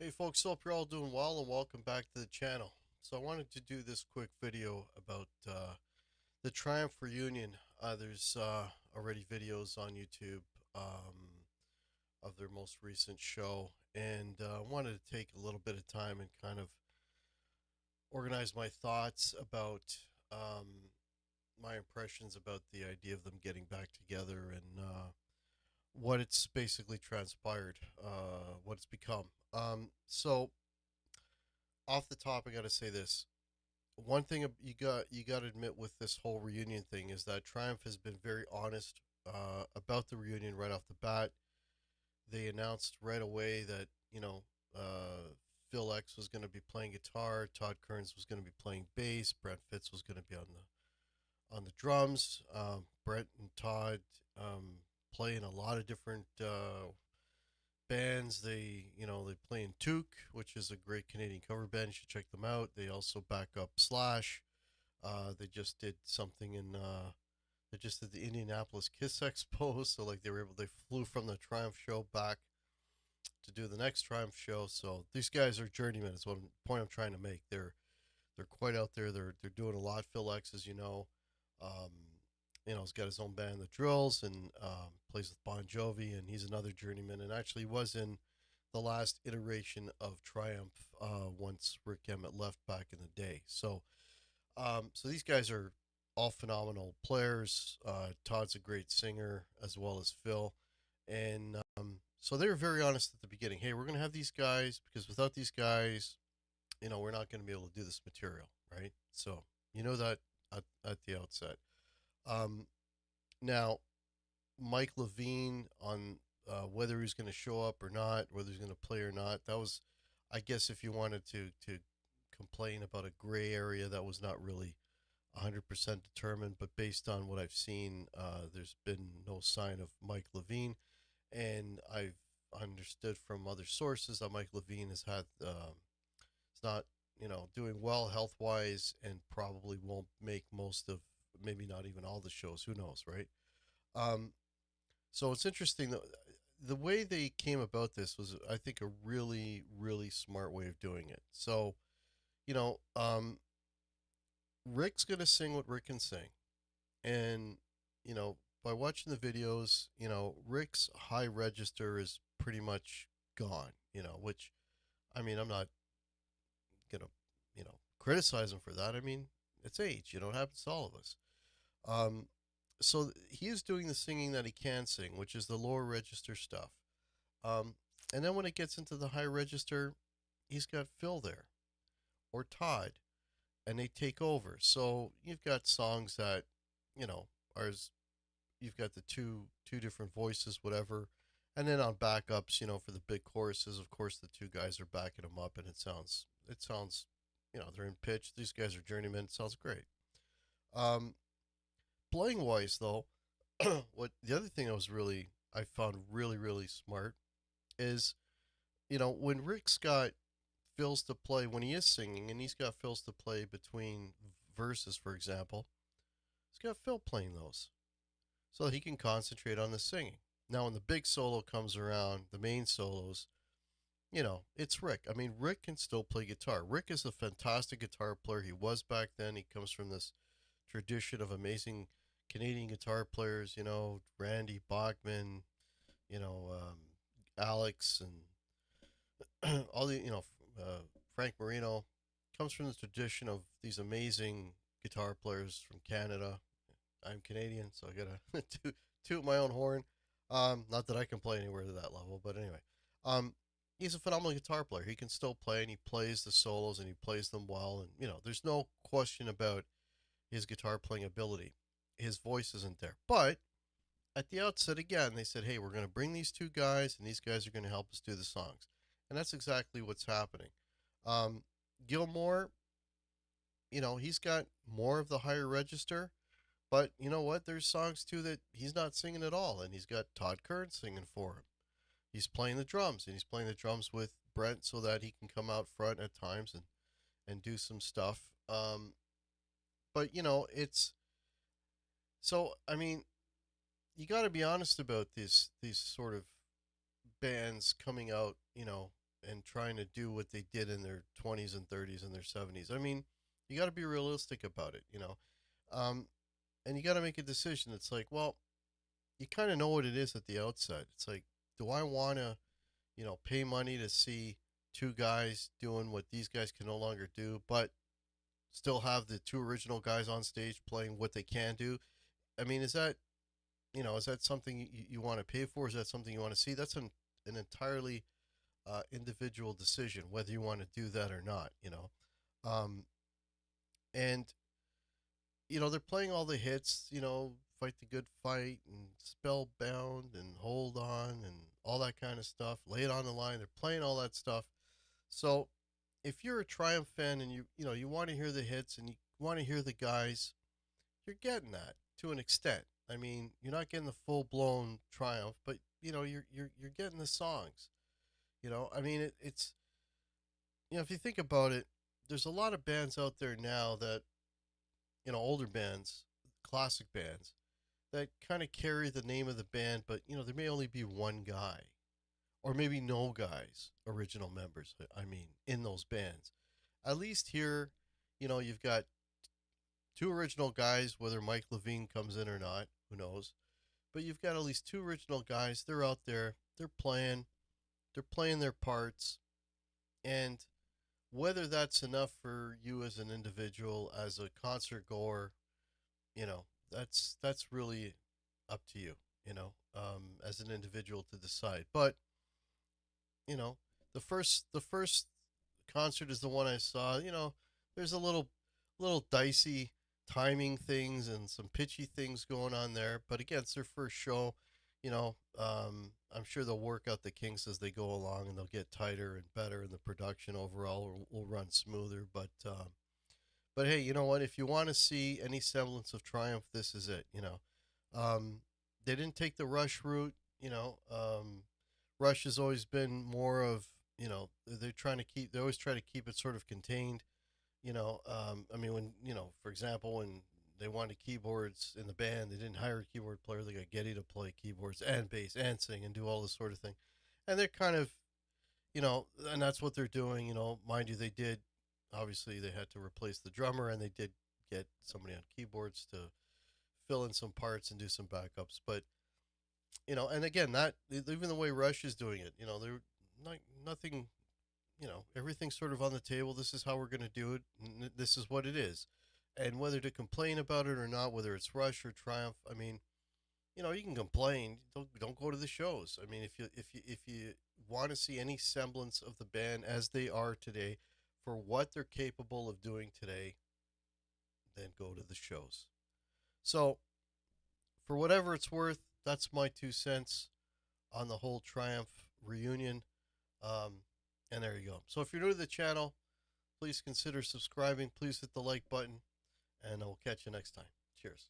Hey folks, hope you're all doing well and welcome back to the channel. So I wanted to do this quick video about the Triumph reunion. There's already videos on YouTube of their most recent show, and I wanted to take a little bit of time and kind of organize my thoughts about my impressions about the idea of them getting back together and what it's basically transpired, what it's become. So off the top, I got to say this. One thing you got to admit with this whole reunion thing is that Triumph has been very honest about the reunion right off the bat. They announced right away that Phil X was going to be playing guitar, Todd Kearns was going to be playing bass, Brent Fitz was going to be on the drums. Brent and Todd play in a lot of different bands. They play in Took, which is a great Canadian cover band. You should check them out. They also back up Slash. They just did something in they just did the Indianapolis Kiss Expo. So like they flew from the Triumph show back to do the next Triumph show. So these guys are journeymen. Is what point I'm trying to make. They're quite out there. They're doing a lot. Phil X, as you know, um, he's got his own band, The Drills, and plays with Bon Jovi, and he's another journeyman. And actually was in the last iteration of Triumph once Rick Emmett left back in the day. So these guys are all phenomenal players. Todd's a great singer as well as Phil, and so they were very honest at the beginning. Hey, we're gonna have these guys because without these guys, we're not gonna be able to do this material, right? So you know that at the outset. Um, Now, Mike Levine on whether he's going to show up or not, whether he's going to play or not. That was, I guess, if you wanted to complain about a gray area that was not really 100% determined, but based on what I've seen, there's been no sign of Mike Levine, and I've understood from other sources that Mike Levine has had is not doing well health wise and probably won't make most of maybe not even all the shows. Who knows, right? Um, so it's interesting that the way they came about this was, I think, a really, really smart way of doing it. So, you know, um, Rick's gonna sing what Rick can sing, and by watching the videos, Rick's high register is pretty much gone. Which, I mean, I'm not gonna, criticize him for that. I mean, it's age. It happens to all of us. Um, so he is doing the singing that he can sing, which is the lower register stuff. Um, and then when it gets into the high register, he's got Phil there or Todd, and they take over. So you've got songs that, you know, are you've got the two different voices, whatever. And then on backups, for the big choruses, of course, the two guys are backing them up, and it sounds, they're in pitch. These guys are journeymen. It sounds great. Um, Playing wise, though, what the other thing I found really really smart is when Rick's got fills to play when he is singing and he's got fills to play between verses, for example, he's got Phil playing those so that he can concentrate on the singing. Now, when the big solo comes around, the main solos, it's Rick. I mean, Rick can still play guitar. Rick is a fantastic guitar player. He was back then. He comes from this tradition of amazing Canadian guitar players, Randy Bachman, Alex, and all Frank Marino. Comes from the tradition of these amazing guitar players from Canada. I'm Canadian, so I gotta toot my own horn. Not that I can play anywhere to that level, but anyway, um, he's a phenomenal guitar player. He can still play, and he plays the solos, and he plays them well. And there's no question about his guitar playing ability. His voice isn't there, but at the outset, again, they said, "Hey, we're going to bring these two guys, and these guys are going to help us do the songs," and that's exactly what's happening. Um, Gilmore, he's got more of the higher register, but you know what? There's songs too that he's not singing at all, and he's got Todd Kern singing for him. He's playing the drums, and he's playing the drums with Brent so that he can come out front at times and do some stuff. But it's so. I mean, you got to be honest about these sort of bands coming out. and trying to do what they did in their 20s and 30s and their 70s. I mean, you got to be realistic about it, you know. Um, and you got to make a decision. It's like, well, you kind of know what it is at the outset. It's like, do I want to, pay money to see two guys doing what these guys can no longer do, but still have the two original guys on stage playing what they can do? I mean, is that something you want to pay for? Is that something you want to see? That's an entirely individual decision whether you want to do that or not. Um, and they're playing all the hits. Fight the good fight and spellbound and hold on and all that kind of stuff. Lay it on the line. They're playing all that stuff. So if you're a Triumph fan and you want to hear the hits and you want to hear the guys, you're getting that to an extent. I mean, you're not getting the full blown Triumph, but you're getting the songs. I mean, it's if you think about it, there's a lot of bands out there now that older bands, classic bands that kind of carry the name of the band, but there may only be one guy or maybe no guys, original members. I mean, in those bands. At least here, you've got two original guys, whether Mike Levine comes in or not, who knows. But you've got at least two original guys. They're out there. They're playing their parts. And whether that's enough for you as an individual, as a concert goer, that's really up to you, as an individual to decide. But you know, the first concert is the one I saw. There's a little dicey timing things and some pitchy things going on there. But again, it's their first show. I'm sure they'll work out the kinks as they go along, and they'll get tighter and better, and the production overall will run smoother. But hey, you know what? If you want to see any semblance of Triumph, this is it. They didn't take the Rush route. Rush has always been more of they always try to keep it sort of contained. I mean, when for example, when they wanted keyboards in the band, they didn't hire a keyboard player. They got Getty to play keyboards and bass and sing and do all this sort of thing. And they're kind of, and that's what they're doing. Mind you, they did obviously they had to replace the drummer, and they did get somebody on keyboards to fill in some parts and do some backups. But and again, that even the way Rush is doing it, they're not nothing. Everything's sort of on the table. This is how we're going to do it. And this is what it is. And whether to complain about it or not, whether it's Rush or Triumph, I mean, you can complain. Don't go to the shows. I mean, if you want to see any semblance of the band as they are today, for what they're capable of doing today, then go to the shows. So, for whatever it's worth, that's my 2 cents on the whole Triumph reunion. Um, and there you go. So if you're new to the channel, please consider subscribing. Please hit the like button, and I will catch you next time. Cheers.